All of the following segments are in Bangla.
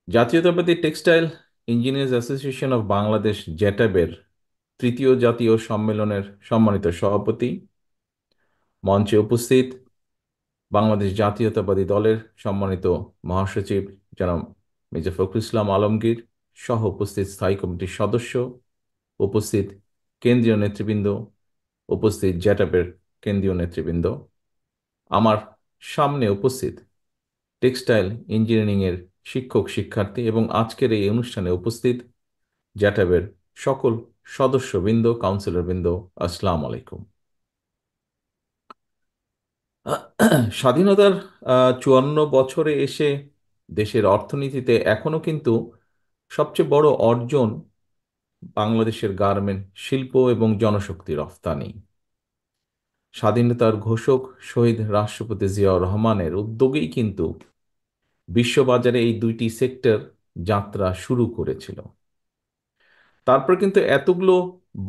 জাতীয়তাবাদী textile engineers association of Bangladesh জ্যাটাবের তৃতীয় জাতীয় সম্মেলনের সম্মানিত সভাপতি, মঞ্চে উপস্থিত বাংলাদেশ জাতীয়তাবাদী দলের সম্মানিত মহাসচিব জনাব মির্জা ফখরুল ইসলাম আলমগীর সহ উপস্থিত স্থায়ী কমিটির সদস্য, উপস্থিত কেন্দ্রীয় নেতৃবৃন্দ, উপস্থিত জ্যাটাবের কেন্দ্রীয় নেতৃবৃন্দ, আমার সামনে উপস্থিত টেক্সটাইল ইঞ্জিনিয়ারিং এর শিক্ষক শিক্ষার্থী এবং আজকের এই অনুষ্ঠানে উপস্থিত জ্যাটাবের সকল সদস্যবৃন্দ, কাউন্সিলরবৃন্দ, আসসালামু আলাইকুম। স্বাধীনতার 54 বছরে এসে দেশের অর্থনীতিতে এখনো কিন্তু সবচেয়ে বড় অর্জন বাংলাদেশের গার্মেন্ট শিল্প এবং জনশক্তি রফতানি। স্বাধীনতার ঘোষক শহীদ রাষ্ট্রপতি জিয়াউর রহমানের উদ্যোগেই কিন্তু বিশ্ববাজারে এই দুইটি সেক্টর যাত্রা শুরু করেছিল। তারপর কিন্তু এতগুলো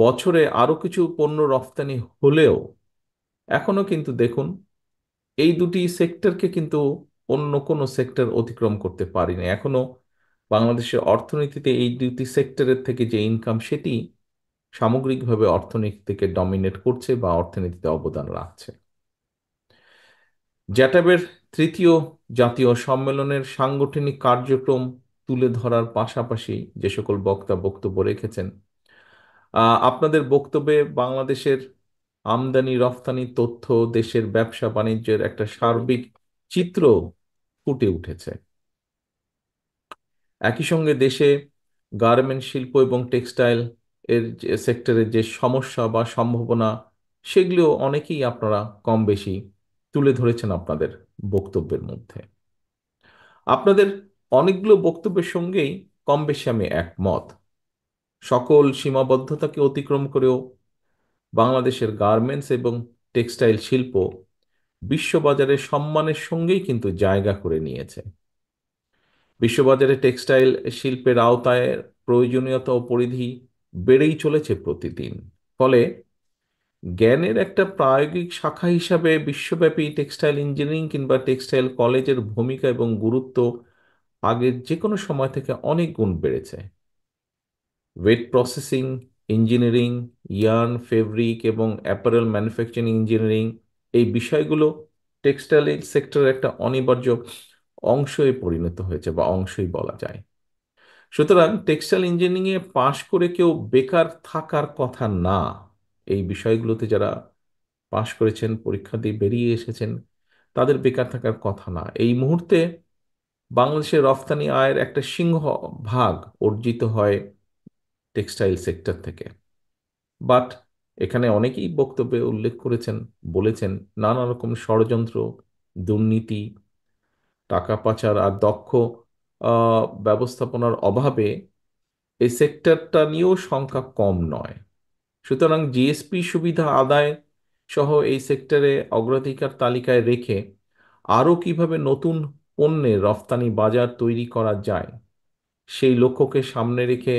বছরে আরো কিছু পণ্য রফতানি হলেও এখনো কিন্তু দেখুন এই দুটি সেক্টরকে কিন্তু অন্য কোনো সেক্টর অতিক্রম করতে পারিনি। এখনো বাংলাদেশের অর্থনীতিতে এই দুটি সেক্টরের থেকে যে ইনকাম সেটি সামগ্রিকভাবে অর্থনীতিকে ডমিনেট করছে বা অর্থনীতিতে অবদান রাখছে। জ্যাটাবের তৃতীয় জাতীয় সম্মেলনের সাংগঠনিক কার্যক্রম তুলে ধরার পাশাপাশি যে সকল বক্তা বক্তব্য রেখেছেন, আপনাদের বক্তব্যে বাংলাদেশের আমদানি রফতানি তথ্য, দেশের ব্যবসা বাণিজ্যের একটা সার্বিক চিত্র ফুটে উঠেছে। একই সঙ্গে দেশে গার্মেন্ট শিল্প এবং টেক্সটাইল এর যে সেক্টরের যে সমস্যা বা সম্ভাবনা, সেগুলো অনেকেই আপনারা কম বেশি তুলে ধরেছেন আপনাদের বক্তব্যের মধ্যে। আপনাদের অনেকগুলো বক্তব্যের সঙ্গেই কম বেশি আমি একমত। সকল সীমাবদ্ধতাকে অতিক্রম করেও বাংলাদেশের গার্মেন্টস এবং টেক্সটাইল শিল্প বিশ্ববাজারে সম্মানের সঙ্গেই কিন্তু জায়গা করে নিয়েছে। বিশ্ববাজারে টেক্সটাইল শিল্পের আওতায় প্রয়োজনীয়তা ও পরিধি বেড়েই চলেছে প্রতিদিন। ফলে জ্ঞানের একটা প্রায়োগিক শাখা হিসাবে বিশ্বব্যাপী টেক্সটাইল ইঞ্জিনিয়ারিং কিংবা টেক্সটাইল কলেজের ভূমিকা এবং গুরুত্ব আগের যে কোনো সময় থেকে অনেক গুণ বেড়েছে। Wait processing engineering, yarn, fabric এবং অ্যাপারেল ম্যানুফ্যাকচারিং ইঞ্জিনিয়ারিং, এই বিষয়গুলো টেক্সটাইল সেক্টরের একটা অনিবার্য অংশই পরিণত হয়েছে বা অংশই বলা যায়। সুতরাং টেক্সটাইল ইঞ্জিনিয়ারিং এ পাশ করে কেউ বেকার থাকার কথা না। এই বিষয়গুলোতে যারা পাশ করেছেন, পরীক্ষা দিয়ে বেরিয়ে এসেছেন, তাদের বেকার থাকার কথা না। এই মুহূর্তে বাংলাদেশের রফতানি আয়ের একটা সিংহ ভাগ অর্জিত হয় টেক্সটাইল সেক্টর থেকে। বাট এখানে অনেকেই বক্তব্যে উল্লেখ করেছেন, বলেছেন নানা রকম ষড়যন্ত্র, দুর্নীতি, টাকা পাচার আর দক্ষ ব্যবস্থাপনার অভাবে এই সেক্টরটা নিয়েও সংখ্যা কম নয়। সুতরাং জিএসপি সুবিধা আদায় সহ এই সেক্টরে অগ্রাধিকার তালিকায় রেখে আরও কিভাবে নতুন পণ্যের রফতানি বাজার তৈরি করা যায়, সেই লক্ষ্যকে সামনে রেখে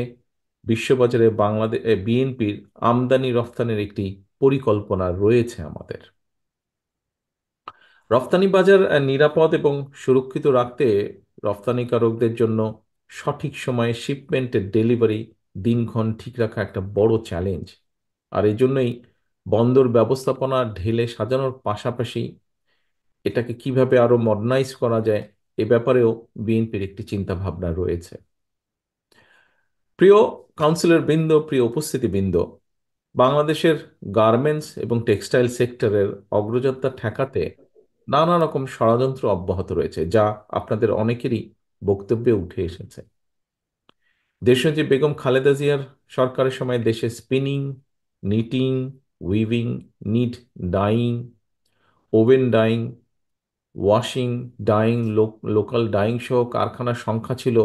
বিশ্ববাজারে বাংলাদেশ বিএনপির আমদানি রফতানির একটি পরিকল্পনা রয়েছে আমাদের। রফতানি বাজার নিরাপদ এবং সুরক্ষিত রাখতে রফতানিকারকদের জন্য সঠিক সময়ে শিপমেন্টের ডেলিভারি দিনক্ষণ ঠিক রাখা একটা বড় চ্যালেঞ্জ। আর এই জন্যই বন্দর ব্যবস্থাপনা ঢেলে সাজানোর পাশাপাশি এটাকে কিভাবে আরো মডার্নাইজ করা যায় এ ব্যাপারেও বিএনপির একটি চিন্তা ভাবনা রয়েছে। প্রিয় কাউন্সিলর বৃন্দ, প্রিয় উপস্থিতিবৃন্দ, বাংলাদেশের গার্মেন্টস এবং টেক্সটাইল সেক্টরের অগ্রযাত্রা ঠেকাতে নানা রকম ষড়যন্ত্র অব্যাহত রয়েছে, যা আপনাদের অনেকেরই বক্তব্যে উঠে এসেছে। দেশনেত্রী বেগম খালেদা জিয়ার সরকারের সময় দেশে spinning, knitting, weaving, knit dyeing, woven dyeing, washing, dyeing, local dyeing সহ কারখানার সংখ্যা ছিল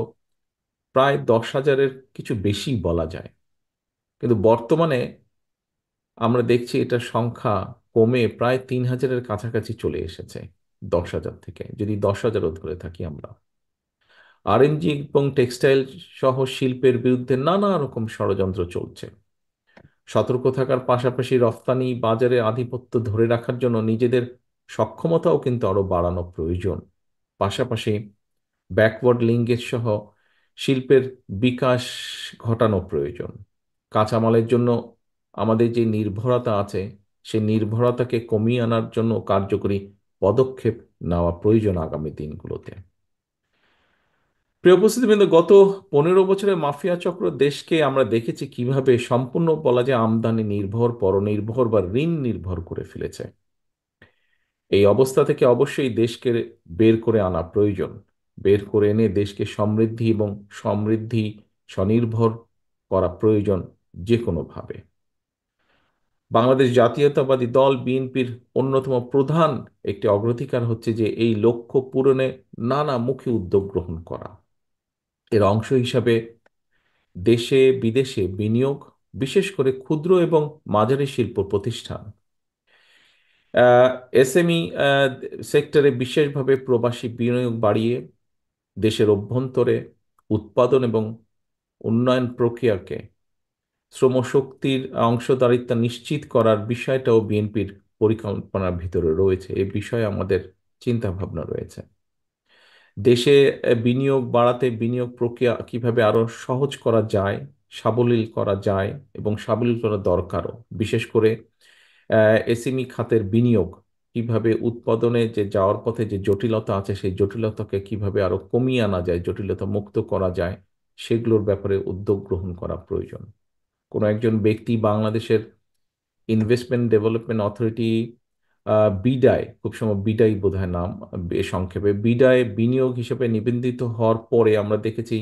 প্রায় 10,000-এর কিছু বেশি বলা যায়। কিন্তু বর্তমানে আমরা দেখছি এটার সংখ্যা কমে প্রায় 3,000-এর কাছাকাছি চলে এসেছে, 10,000 থেকে যদি 10,000-ও ধরে থাকি আমরা। আরএমজি এবং টেক্সটাইল সহ শিল্পের বিরুদ্ধে নানা রকম ষড়যন্ত্র চলছে। সতর্ক থাকার পাশাপাশি রফতানি বাজারে আধিপত্য ধরে রাখার জন্য নিজেদের সক্ষমতাও কিন্তু আরো বাড়ানো প্রয়োজন। পাশাপাশি ব্যাকওয়ার্ড লিঙ্কেজ সহ শিল্পের বিকাশ ঘটানো প্রয়োজন। কাঁচামালের জন্য আমাদের যে নির্ভরতা আছে, সেই নির্ভরতাকে কমিয়ে আনার জন্য কার্যকরী পদক্ষেপ নেওয়া প্রয়োজন আগামী দিনগুলোতে। প্রিয় উপস্থিতিবৃন্দ, গত 15 বছরের মাফিয়া চক্র দেশকে আমরা দেখেছি কিভাবে সম্পূর্ণ বলা যায় আমদানি নির্ভর, পরনির্ভর বা ঋণ নির্ভর করে ফেলেছে। এই অবস্থা থেকে অবশ্যই দেশকে বের করে আনা প্রয়োজন। বের করে এনে দেশকে সমৃদ্ধি এবং সমৃদ্ধি স্বনির্ভর করা প্রয়োজন যে কোনোভাবে। বাংলাদেশ জাতীয়তাবাদী দল বিএনপির অন্যতম প্রধান একটি অগ্রাধিকার হচ্ছে যে এই লক্ষ্য পূরণে নানামুখী উদ্যোগ গ্রহণ করা। এর অংশ হিসাবে দেশে বিদেশে বিনিয়োগ, বিশেষ করে ক্ষুদ্র এবং মাঝারি শিল্প প্রতিষ্ঠান, এসএমই সেক্টরে বিশেষভাবে প্রবাসী বিনিয়োগ বাড়িয়ে দেশের অভ্যন্তরে উৎপাদন এবং উন্নয়ন প্রক্রিয়াকে শ্রমশক্তির অংশদারিত্ব নিশ্চিত করার বিষয়টাও বিএনপির পরিকল্পনার ভিতরে রয়েছে। এই বিষয়ে আমাদের চিন্তা ভাবনা রয়েছে। দেশে বিনিয়োগ বাড়াতে বিনিয়োগ প্রক্রিয়া কিভাবে আরো সহজ করা যায়, সাবলীল করা যায় এবং সাবলীল করা দরকারও। বিশেষ করে এসএমই খাতের বিনিয়োগ কিভাবে উৎপাদনে যে যাওয়ার পথে যে জটিলতা আছে, সেই জটিলতাকে কিভাবে আরো কমিয়ে আনা যায়, জটিলতা মুক্ত করা যায়, সেগুলোর ব্যাপারে উদ্যোগ গ্রহণ করা প্রয়োজন। কোনো একজন ব্যক্তি বাংলাদেশের ইনভেস্টমেন্ট ডেভেলপমেন্ট অথরিটি, বিডায়, খুব সময় বিডাই বোধহয় নাম, সংক্ষেপে বিডায় বিনিয়োগ হিসেবে নিবন্ধিত হওয়ার পরে আমরা দেখেছি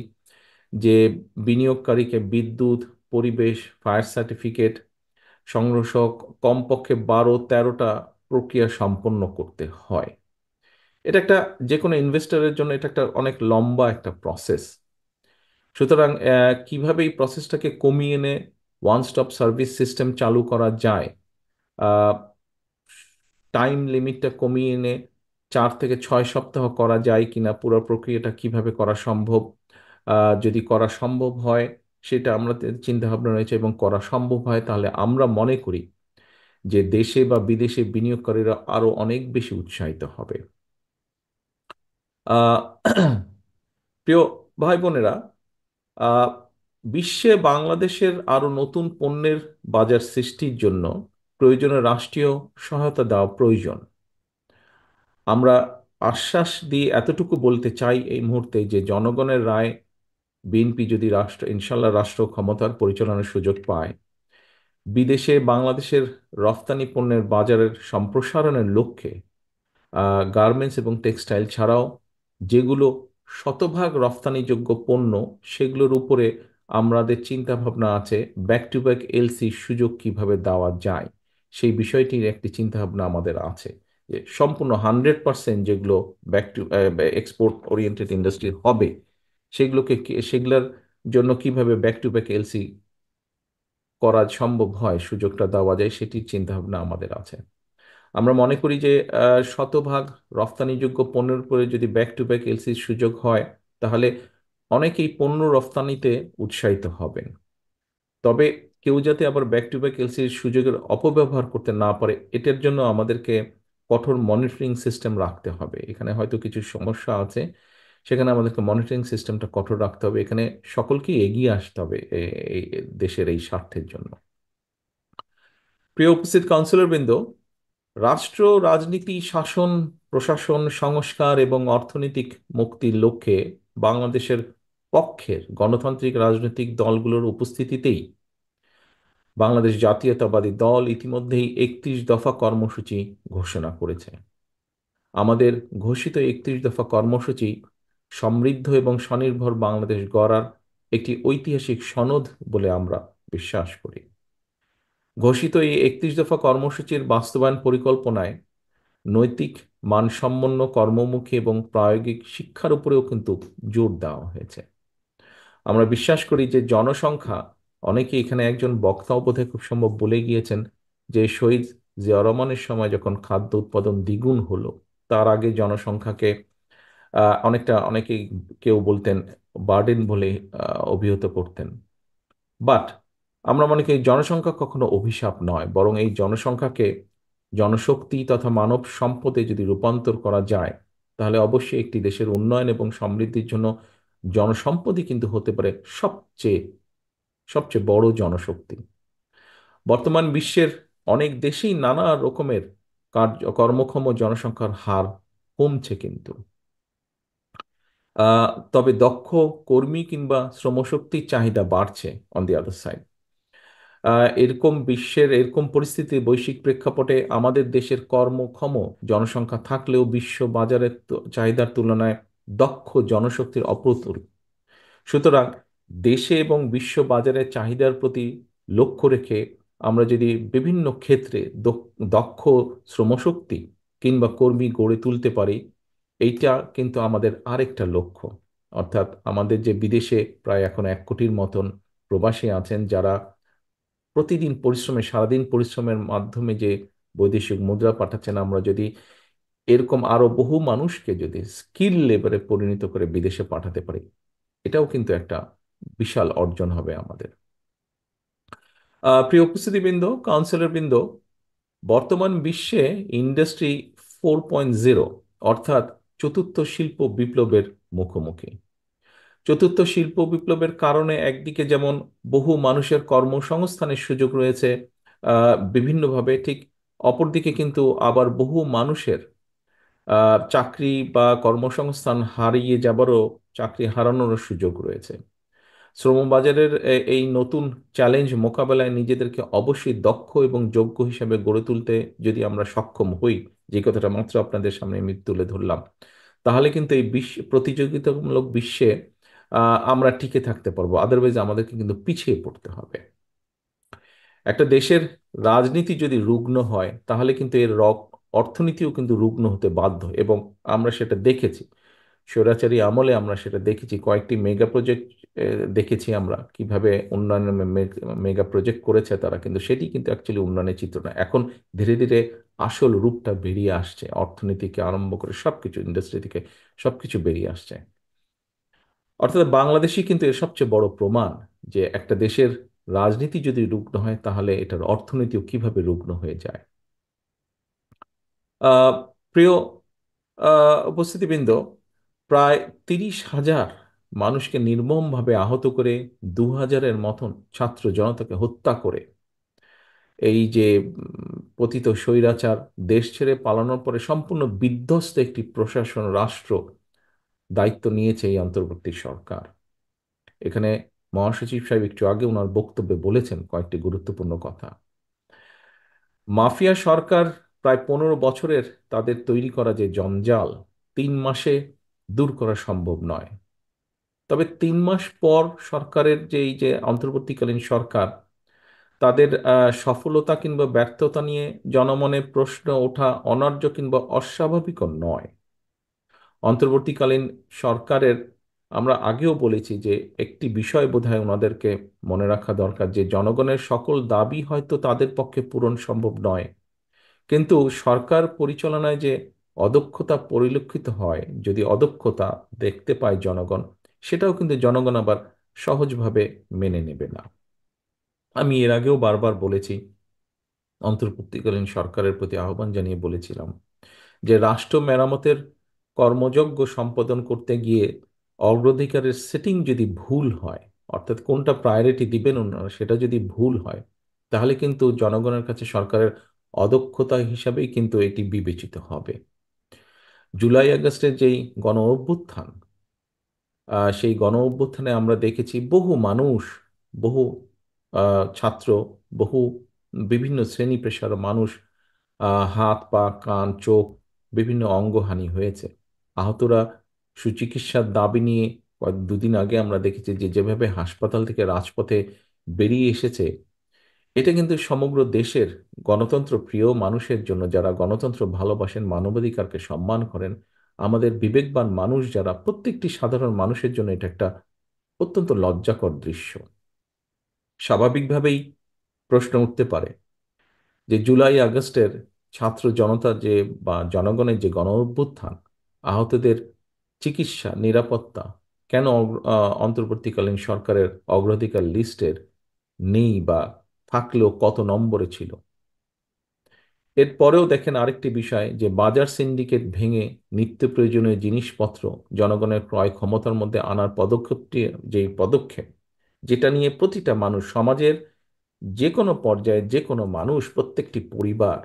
যে বিনিয়োগকারীকে বিদ্যুৎ, পরিবেশ, ফায়ার সার্টিফিকেট সংগ্রহ সহ কমপক্ষে 12-13টা প্রক্রিয়া সম্পন্ন করতে হয়। এটা একটা, যে কোনো ইনভেস্টরের জন্য এটা একটা অনেক লম্বা একটা প্রসেস। সুতরাং কিভাবে এই প্রসেসটাকে কমিয়ে এনে ওয়ান স্টপ সার্ভিস সিস্টেম চালু করা যায়, টাইম লিমিটটা কমিয়ে এনে 4 থেকে 6 সপ্তাহ করা যায় কিনা, পুরো প্রক্রিয়াটা কিভাবে করা সম্ভব, যদি করা সম্ভব হয় সেটা আমরা চিন্তা ভাবনা রয়েছে, এবং করা সম্ভব হয় তাহলে আমরা মনে করি যে দেশে বা বিদেশে বিনিয়োগকারীরা আরো অনেক বেশি উৎসাহিত হবে। আহ প্রিয় ভাই বোনেরা, আহ, বিশ্বে বাংলাদেশের আরো নতুন পণ্যের বাজার সৃষ্টির জন্য প্রয়োজনীয় রাষ্ট্রীয় সহায়তা দেওয়া প্রয়োজন। আমরা আশ্বাস দিয়ে এতটুকু বলতে চাই এই মুহূর্তে যে জনগণের রায় বিএনপি যদি ইনশাল্লাহ রাষ্ট্র ক্ষমতার পরিচালনার সুযোগ পায়, বিদেশে বাংলাদেশের রফতানি পণ্যের বাজারের সম্প্রসারণের লক্ষ্যে গার্মেন্টস এবং টেক্সটাইল ছাড়াও যেগুলো শতভাগ রফতানিযোগ্য পণ্য, সেগুলোর উপরে আমাদের চিন্তা ভাবনা আছে ব্যাক টু ব্যাক এলসি সুযোগ কিভাবে দেওয়া যায়, সেই বিষয়টির একটি চিন্তা ভাবনা আমাদের আছে। যে সম্পূর্ণ 100% যেগুলো back to export oriented industry হবে, সেগুলোর জন্য কিভাবে ব্যাক টু ব্যাক এলসি করা সম্ভব হয়, সুযোগটা দেওয়া যায়, সেটির চিন্তা ভাবনা আমাদের আছে। আমরা মনে করি যে শতভাগ রফতানিযোগ্য পণ্যের উপরে যদি ব্যাক টু ব্যাক এলসির সুযোগ হয়, তাহলে অনেকেই পণ্য রফতানিতে উৎসাহিত হবেন। তবে কেউ যাতে আবার ব্যাক টু ব্যাক এলসির সুযোগের অপব্যবহার করতে না পারে, এটার জন্য আমাদেরকে কঠোর মনিটরিং সিস্টেম রাখতে হবে। এখানে হয়তো কিছু সমস্যা আছে, সেখানে আমাদেরকে মনিটরিং সিস্টেমটা কঠোর রাখতে হবে। এখানে সকলকেই এগিয়ে আসতে হবে এই দেশের এই স্বার্থের জন্য। প্রিয় উপস্থিত কাউন্সিলর বৃন্দ, রাষ্ট্র, রাজনীতি, শাসন, প্রশাসন, সংস্কার এবং অর্থনৈতিক মুক্তির লক্ষ্যে বাংলাদেশের পক্ষের গণতান্ত্রিক রাজনৈতিক দলগুলোর উপস্থিতিতেই বাংলাদেশ জাতীয়তাবাদী দল ইতিমধ্যেই 31 দফা কর্মসূচি ঘোষণা করেছে। আমাদের ঘোষিত 31 দফা কর্মসূচি সমৃদ্ধ এবং স্বনির্ভর বাংলাদেশ গড়ার একটি ঐতিহাসিক সনদ বলে আমরা বিশ্বাস করি। ঘোষিত এই 31 দফা কর্মসূচির বাস্তবায়ন পরিকল্পনায় নৈতিক, মানসম্পন্ন, কর্মমুখী এবং প্রায়োগিক শিক্ষার উপরেও কিন্তু জোর দেওয়া হয়েছে। আমরা বিশ্বাস করি যে জনসংখ্যা, অনেকে এখানে একজন বক্তাও বোধহয় খুব সম্ভব বলে গিয়েছেন যে শহীদ জিয়া রহমানের সময় যখন খাদ্য উৎপাদন দ্বিগুণ হলো, তার আগে জনসংখ্যাকে অনেকেই কেউ বলতেন বার্ডেন বলে অভিহিত করতেন। বাট আমরা মনে করি জনসংখ্যা কখনো অভিশাপ নয়, বরং এই জনসংখ্যাকে জনশক্তি তথা মানব সম্পদে যদি রূপান্তর করা যায়, তাহলে অবশ্যই একটি দেশের উন্নয়ন এবং সমৃদ্ধির জন্য জনসম্পদই কিন্তু হতে পারে সবচেয়ে সবচেয়ে বড় জনশক্তি। বর্তমান বিশ্বের অনেক দেশেই নানা রকমের কর্মক্ষম জনসংখ্যার হার কমছে কিন্তু, তবে দক্ষ কর্মী কিংবা শ্রমশক্তির চাহিদা বাড়ছে অন দি আদার সাইড। এরকম পরিস্থিতি বৈশ্বিক প্রেক্ষাপটে আমাদের দেশের কর্মক্ষম জনসংখ্যা থাকলেও বিশ্ব বাজারের চাহিদার তুলনায় দক্ষ জনশক্তির অপ্রতুল। সুতরাং দেশে এবং বিশ্ব বাজারের চাহিদার প্রতি লক্ষ্য রেখে আমরা যদি বিভিন্ন ক্ষেত্রে দক্ষ শ্রমশক্তি কিংবা কর্মী গড়ে তুলতে পারি, এইটা কিন্তু আমাদের আরেকটা লক্ষ্য। অর্থাৎ আমাদের যে বিদেশে প্রায় এখন 1 কোটির মতন প্রবাসী আছেন, যারা প্রতিদিন সারাদিন পরিশ্রমের মাধ্যমে যে বৈদেশিক মুদ্রা পাঠাচ্ছেন, আমরা যদি এরকম আরো বহু মানুষকে যদি স্কিল লেবারে পরিণত করে বিদেশে পাঠাতে পারি, এটাও কিন্তু একটা বিশাল অর্জন হবে আমাদের। প্রিয় উপস্থিতিবৃন্দ, কাউন্সিলর বৃন্দ, বর্তমান বিশ্বে ইন্ডাস্ট্রি 4.0 অর্থাৎ চতুর্থ শিল্প বিপ্লবের মুখোমুখি। চতুর্থ শিল্প বিপ্লবের কারণে একদিকে যেমন বহু মানুষের কর্মসংস্থানের সুযোগ রয়েছে বিভিন্নভাবে, ঠিক অপরদিকে কিন্তু আবার বহু মানুষের চাকরি বা কর্মসংস্থান হারিয়ে যাবারও, চাকরি হারানোরও সুযোগ রয়েছে। শ্রমবাজারের এই নতুন চ্যালেঞ্জ মোকাবেলায় নিজেদেরকে অবশ্যই দক্ষ এবং যোগ্য হিসেবে গড়ে তুলতে যদি আমরা সক্ষম হই, যে কথাটা মাত্র আপনাদের সামনে আমি তুলে ধরলাম, তাহলে কিন্তু এই প্রতিযোগিতামূলক বিশ্বে আমরা টিকে থাকতে পারবো। আদারওয়াইজ আমাদেরকে কিন্তু পিছিয়ে পড়তে হবে। একটা দেশের রাজনীতি যদি রুগ্ন হয়, তাহলে কিন্তু অর্থনীতিও কিন্তু রুগ্ন হতে বাধ্য, এবং আমরা সেটা দেখেছি। স্বৈরাচারী আমলে আমরা সেটা দেখেছি, কয়েকটি মেগা প্রজেক্ট দেখেছি আমরা কিভাবে উন্নয়নের মেগা প্রজেক্ট করেছে তারা, কিন্তু সেটি কিন্তু অ্যাকচুয়ালি উন্নয়নের চিত্র না। এখন ধীরে ধীরে আসল রূপটা বেরিয়ে আসছে, অর্থনীতিকে আরম্ভ করে সবকিছু, ইন্ডাস্ট্রি থেকে সবকিছু বেরিয়ে আসছে। অর্থাৎ বাংলাদেশই কিন্তু এর সবচেয়ে বড় প্রমাণ যে একটা দেশের রাজনীতি যদি রুগ্ন হয়, তাহলে এটার অর্থনীতিও কিভাবে রুগ্ন হয়ে যায়। আহ, প্রিয় উপস্থিতিবৃন্দ, প্রায় 30,000 মানুষকে নির্মমভাবে আহত করে, 2,000-এর মতন ছাত্র জনতাকে হত্যা করে এই যে পতিত স্বৈরাচার দেশ ছেড়ে পালানোর পরে সম্পূর্ণ বিধ্বস্ত একটি প্রশাসন রাষ্ট্র দায়িত্ব নিয়েছে এই অন্তর্বর্তী সরকার। এখানে মহাসচিব সাহেব একটু আগে ওনার বক্তব্যে বলেছেন কয়েকটি গুরুত্বপূর্ণ কথা। মাফিয়া সরকার প্রায় 15 বছরের তাদের তৈরি করা যে জঞ্জাল 3 মাসে দূর করা সম্ভব নয়। তবে 3 মাস পর সরকারের যে এই যে অন্তর্বর্তীকালীন সরকার, তাদের সফলতা কিংবা ব্যর্থতা নিয়ে জনমনে প্রশ্ন ওঠা অনার্য কিংবা অস্বাভাবিকও নয়। অন্তর্বর্তীকালীন সরকারের, আমরা আগেও বলেছি যে একটি বিষয় বোধহয় ওনাদেরকে মনে রাখা দরকার, যে জনগণের সকল দাবি হয়তো তাদের পক্ষে পূরণ সম্ভব নয়, কিন্তু সরকার পরিচালনায় যে অদক্ষতা পরিলক্ষিত হয়, যদি অদক্ষতা দেখতে পায় জনগণ, সেটাও কিন্তু জনগণ আবার সহজভাবে মেনে নেবে না। আমি এর আগেও বারবার বলেছি, অন্তর্বর্তীকালীন সরকারের প্রতি আহ্বান জানিয়ে বলেছিলাম যে রাষ্ট্র মেরামতের কর্মযজ্ঞ সম্পাদন করতে গিয়ে অগ্রাধিকারের সেটিং যদি ভুল হয়, অর্থাৎ কোনটা প্রায়োরিটি দিবেন ওনারা সেটা যদি ভুল হয়, তাহলে কিন্তু জনগণের কাছে সরকারের অদক্ষতা হিসাবেই কিন্তু এটি বিবেচিত হবে। জুলাই আগস্টের যেই গণ অভ্যুত্থান, সেই গণ অভ্যুত্থানে আমরা দেখেছি বহু মানুষ, বহু ছাত্র, বহু বিভিন্ন শ্রেণী পেশার মানুষ, হাত পা কান চোখ বিভিন্ন অঙ্গহানি হয়েছে। আহতরা সুচিকিৎসার দাবি নিয়ে দুদিন আগে আমরা দেখেছি যে যেভাবে হাসপাতাল থেকে রাজপথে বেরিয়ে এসেছে, এটা কিন্তু সমগ্র দেশের গণতন্ত্র প্রিয় মানুষের জন্য, যারা গণতন্ত্র ভালোবাসেন, মানবাধিকারকে সম্মান করেন, আমাদের বিবেকবান মানুষ যারা, প্রত্যেকটি সাধারণ মানুষের জন্য এটা একটা অত্যন্ত লজ্জাকর দৃশ্য। স্বাভাবিকভাবেই প্রশ্ন উঠতে পারে যে জুলাই আগস্টের ছাত্র জনতা যে বা জনগণের যে গণ অভ্যুত্থান, আহতদের চিকিৎসা নিরাপত্তা কেন অন্তর্বর্তীকালীন সরকারের অগ্রাধিকার লিস্টের নেই, বা থাকলেও কত নম্বরে ছিল। এরপরেও দেখেন আরেকটি বিষয়, যে বাজার সিন্ডিকেট ভেঙে নিত্য প্রয়োজনীয় জিনিসপত্র জনগণের ক্রয় ক্ষমতার মধ্যে আনার পদক্ষেপটি, যেই পদক্ষেপ, যেটা নিয়ে প্রতিটা মানুষ, সমাজের যে কোনো পর্যায়ে যে কোনো মানুষ, প্রত্যেকটি পরিবার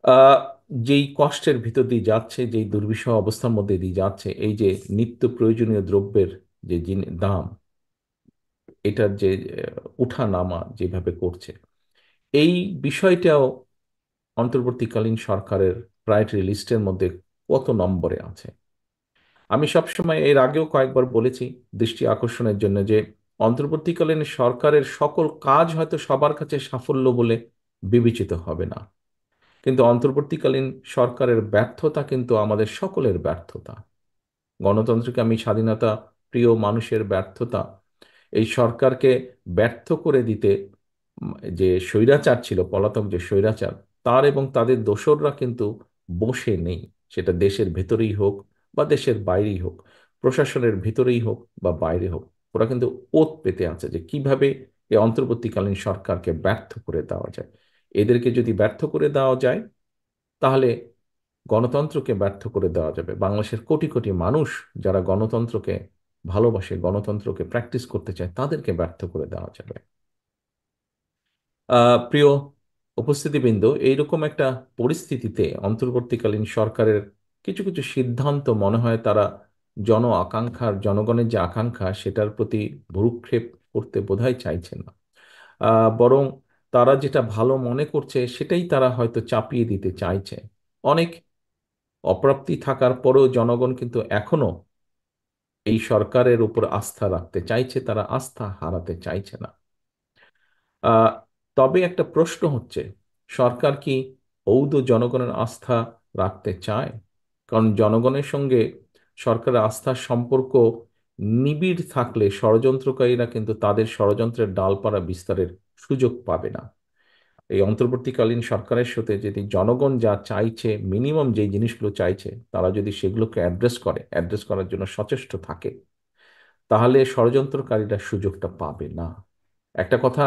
আহ যেই কষ্টের ভিতর দিয়ে যাচ্ছে, যেই দুর্বিষহ অবস্থার মধ্যে দিয়ে যাচ্ছে, এই যে নিত্য প্রয়োজনীয় দ্রব্যের যে দাম, এটার যে উঠা নামা যেভাবে করছে, এই বিষয়টাও অন্তর্বর্তীকালীন সরকারের প্রায়োরিটি লিস্টের মধ্যে কত নম্বরে আছে। আমি সবসময় এর আগেও কয়েকবার বলেছি দৃষ্টি আকর্ষণের জন্য, যে অন্তর্বর্তীকালীন সরকারের সকল কাজ হয়তো সবার কাছে সাফল্য বলে বিবেচিত হবে না, কিন্তু অন্তর্বর্তীকালীন সরকারের ব্যর্থতা কিন্তু আমাদের সকলের ব্যর্থতা। গণতন্ত্রকে আমি স্বাধীনতা প্রিয় মানুষের ব্যর্থতা, এই সরকারকে ব্যর্থ করে দিতে যে স্বৈরাচার ছিল, পলাতক যে স্বৈরাচার, তার এবং তাদের দোসররা কিন্তু বসে নেই। সেটা দেশের ভেতরেই হোক বা দেশের বাইরেই হোক, প্রশাসনের ভিতরেই হোক বা বাইরে হোক, ওরা কিন্তু ওত পেতে আছে যে কিভাবে এই অন্তর্বর্তীকালীন সরকারকে ব্যর্থ করে দেওয়া যায়। এদেরকে যদি ব্যর্থ করে দেওয়া যায়, তাহলে গণতন্ত্রকে ব্যর্থ করে দেওয়া যাবে। বাংলাদেশের কোটি কোটি মানুষ যারা গণতন্ত্রকে ভালোবাসে, গণতন্ত্রকে প্র্যাকটিস করতে চায়, তাদেরকে ব্যর্থ করে দেওয়া যাবে। প্রিয় উপস্থিতিবৃন্দ, এইরকম একটা পরিস্থিতিতে অন্তর্বর্তীকালীন সরকারের কিছু কিছু সিদ্ধান্ত মনে হয় তারা জনগণের যে আকাঙ্ক্ষা, সেটার প্রতি ভ্রূক্ষেপ করতে বোধহয় চাইছে না। বরং তারা যেটা ভালো মনে করছে সেটাই তারা হয়তো চাপিয়ে দিতে চাইছে। অনেক অপ্রাপ্তি থাকার পরেও জনগণ কিন্তু এখনো এই সরকারের উপর আস্থা রাখতে চাইছে, তারা আস্থা হারাতে চাইছে না। আহ, তবে একটা প্রশ্ন হচ্ছে, সরকার কি ঔদ জনগণের আস্থা রাখতে চায়? কারণ জনগণের সঙ্গে সরকারের আস্থার সম্পর্ক নিবিড় থাকলে ষড়যন্ত্রকারীরা কিন্তু তাদের ষড়যন্ত্রের ডালপালা বিস্তারের সুযোগ পাবে না। এই অন্তর্বর্তীকালীন সরকারের সাথে যদি জনগণ যা চাইছে, মিনিমাম যে জিনিসগুলো চাইছে, তারা যদি সেগুলোকে অ্যাড্রেস করার জন্য সচেষ্ট থাকে, তাহলে ষড়যন্ত্রকারীরা সুযোগটা পাবে না। একটা কথা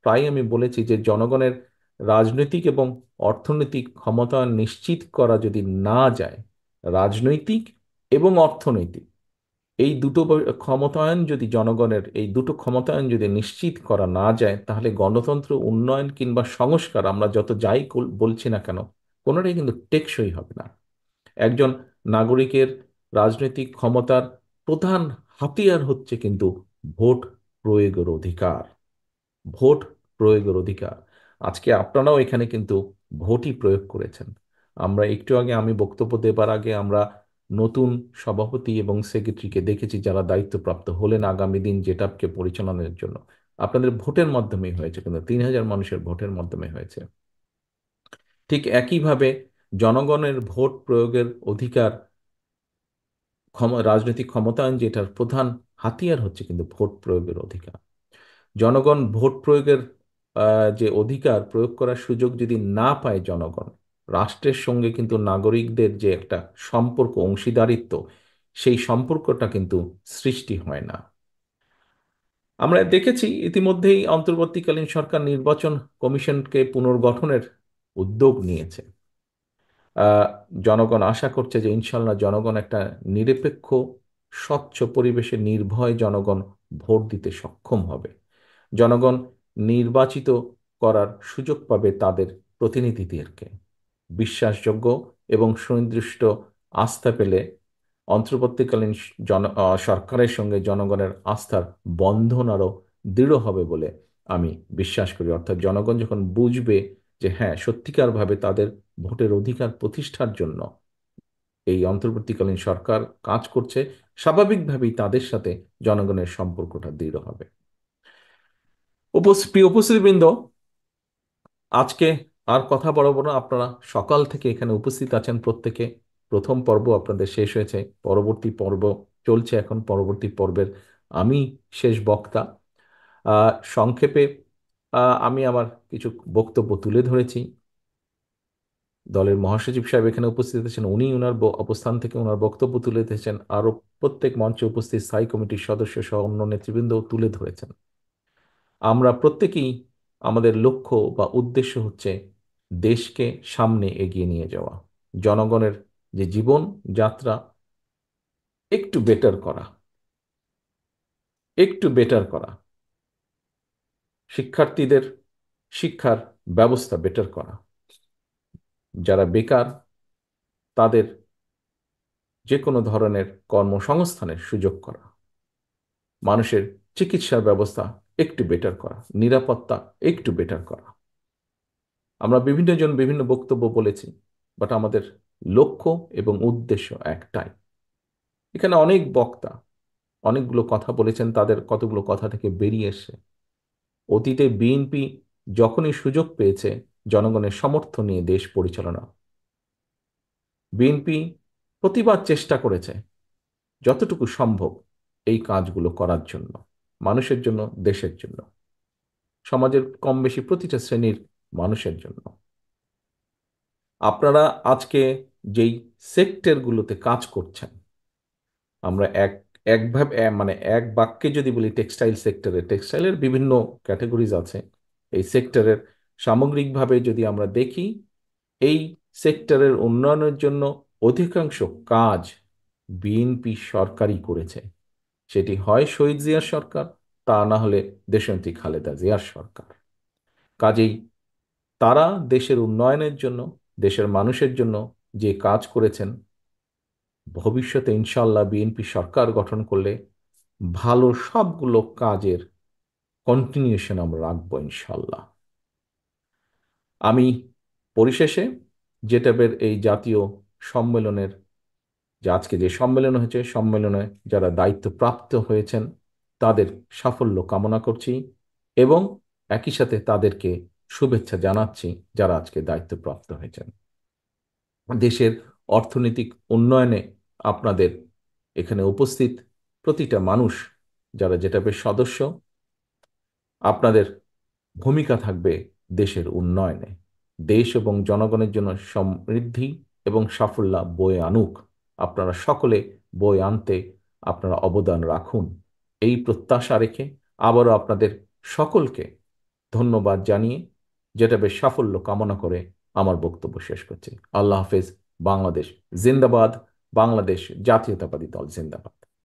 প্রায় আমি বলেছি, যে জনগণের রাজনৈতিক এবং অর্থনৈতিক ক্ষমতা নিশ্চিত করা যদি না যায়, রাজনৈতিক এবং অর্থনৈতিক এই দুটো ক্ষমতায়ন যদি জনগণের এই দুটো ক্ষমতায়ন যদি নিশ্চিত করা না যায়, তাহলে গণতন্ত্র, উন্নয়ন কিংবা সংস্কার আমরা যত যাই বলছি না কেন, কোনোটাই কিন্তু টেকসই হবে না। একজন নাগরিকের রাজনৈতিক ক্ষমতার প্রধান হাতিয়ার হচ্ছে কিন্তু ভোট প্রয়োগের অধিকার। ভোট প্রয়োগের অধিকার। আজকে আপনারাও এখানে কিন্তু ভোটই প্রয়োগ করেছেন। আমরা একটু আগে, আমি বক্তব্য দেবার আগে, আমরা নতুন সভাপতি এবং সেক্রেটারিকে দেখেছি যারা দায়িত্বপ্রাপ্ত হলেন আগামী দিন জেটাপকে পরিচালনার জন্য। আপনাদের ভোটের মাধ্যমেই হয়েছে, কিন্তু 3,000 মানুষের ভোটের মাধ্যমে হয়েছে। ঠিক একইভাবে জনগণের ভোট প্রয়োগের অধিকার, রাজনৈতিক ক্ষমতায়ন যেটার প্রধান হাতিয়ার হচ্ছে কিন্তু ভোট প্রয়োগের অধিকার। জনগণ ভোট প্রয়োগের যে অধিকার প্রয়োগ করার সুযোগ যদি না পায় জনগণ, রাষ্ট্রের সঙ্গে কিন্তু নাগরিকদের যে একটা সম্পর্ক, অংশীদারিত্ব, সেই সম্পর্কটা কিন্তু সৃষ্টি হয় না। আমরা দেখেছি ইতিমধ্যেই অন্তর্বর্তীকালীন সরকার নির্বাচন কমিশনকে পুনর্গঠনের উদ্যোগ নিয়েছে। আহ, জনগণ আশা করছে যে ইনশাল্লাহ জনগণ একটা নিরপেক্ষ, স্বচ্ছ পরিবেশে নির্ভয় জনগণ ভোট দিতে সক্ষম হবে। জনগণ নির্বাচিত করার সুযোগ পাবে তাদের প্রতিনিধিদেরকে। বিশ্বাসযোগ্য এবং সুনির্দিষ্ট আস্থা পেলে অন্তর্বর্তীকালীন সরকারের সঙ্গে জনগণের আস্থার বন্ধন আরো দৃঢ় হবে বলে আমি বিশ্বাস করি। অর্থাৎ জনগণ যখন বুঝবে যে হ্যাঁ, সত্যিকারভাবে তাদের ভোটের অধিকার প্রতিষ্ঠার জন্য এই অন্তর্বর্তীকালীন সরকার কাজ করছে, স্বাভাবিকভাবেই তাদের সাথে জনগণের সম্পর্কটা দৃঢ় হবে। প্রিয় উপস্থিতিবৃন্দ, আজকে আর কথা বাড়াবো না। আপনারা সকাল থেকে এখানে উপস্থিত আছেন প্রত্যেকে। প্রথম পর্ব আপনাদের শেষ হয়েছে, পরবর্তী পর্ব চলছে এখন। পরবর্তী পর্বের আমি শেষ বক্তা। সংক্ষেপে আমি আমার কিছু বক্তব্য তুলে ধরেছি। দলের মহাসচিব সাহেব এখানে উপস্থিত আছেন, উনি ওনার অবস্থান থেকে ওনার বক্তব্য তুলে ধরেছেন। আরো প্রত্যেক মঞ্চে উপস্থিত স্থায়ী কমিটির সদস্য সহ অন্য নেতৃবৃন্দ তুলে ধরেছেন। আমরা প্রত্যেকেই, আমাদের লক্ষ্য বা উদ্দেশ্য হচ্ছে দেশকে সামনে এগিয়ে নিয়ে যাওয়া, জনগণের যে জীবন যাত্রা একটু বেটার করা, একটু বেটার করা, শিক্ষার্থীদের শিক্ষার ব্যবস্থা বেটার করা, যারা বেকার তাদের যে কোনো ধরনের কর্মসংস্থানের সুযোগ করা, মানুষের চিকিৎসার ব্যবস্থা একটু বেটার করা, নিরাপত্তা একটু বেটার করা। আমরা বিভিন্ন জন বিভিন্ন বক্তব্য বলেছি, বাট আমাদের লক্ষ্য এবং উদ্দেশ্য একটাই। এখানে অনেক বক্তা অনেকগুলো কথা বলেছেন, তাদের কতগুলো কথা থেকে বেরিয়ে এসে অতীতে বিএনপি যখনই সুযোগ পেয়েছে জনগণের সমর্থন নিয়ে দেশ পরিচালনা, বিএনপি প্রতিবার চেষ্টা করেছে যতটুকু সম্ভব এই কাজগুলো করার জন্য, মানুষের জন্য, দেশের জন্য, সমাজের কম বেশি প্রতিটা শ্রেণীর মানুষের জন্য। আপনারা আজকে যেই সেক্টরগুলোতে কাজ করছেন, আমরা একভাবে মানে এক বাক্যে যদি বলি টেক্সটাইল সেক্টরে, টেক্সটাইলের বিভিন্ন ক্যাটাগরিজ আছে। এই সেক্টরের সামগ্রিকভাবে যদি আমরা দেখি, এই সেক্টরের উন্নয়নের জন্য অধিকাংশ কাজ বিএনপি সরকারই করেছে। সেটি হয় শহীদ জিয়ার সরকার, তা না হলে দেশনেত্রী খালেদা জিয়ার সরকার। কাজেই তারা দেশের উন্নয়নের জন্য, দেশের মানুষের জন্য যে কাজ করেছেন, ভবিষ্যতে ইনশাল্লাহ বিএনপি সরকার গঠন করলে ভালো সবগুলো কাজের কন্টিনিউশন আমরা রাখবো ইনশাল্লাহ। আমি পরিশেষে জেটাবের এই জাতীয় সম্মেলনের, যে আজকে যে সম্মেলন হয়েছে, সম্মেলনে যারা দায়িত্বপ্রাপ্ত হয়েছেন তাদের সাফল্য কামনা করছি এবং একই সাথে তাদেরকে শুভেচ্ছা জানাচ্ছি যারা আজকে দায়িত্বপ্রাপ্ত হয়েছেন। দেশের অর্থনৈতিক উন্নয়নে আপনাদের এখানে উপস্থিত প্রতিটা মানুষ যারা জেটাবের সদস্য, আপনাদের ভূমিকা থাকবে দেশের উন্নয়নে। দেশ এবং জনগণের জন্য সমৃদ্ধি এবং সাফল্য বয়ে আনুক, আপনারা সকলে বয়ে আনতে আপনারা অবদান রাখুন, এই প্রত্যাশা রেখে আবারও আপনাদের সকলকে ধন্যবাদ জানিয়ে যেটা বেশ সাফল্য কামনা করে আমার বক্তব্য শেষ করছি। আল্লাহ হাফেজ। বাংলাদেশ জিন্দাবাদ। বাংলাদেশ জাতীয়তাবাদী দল জিন্দাবাদ।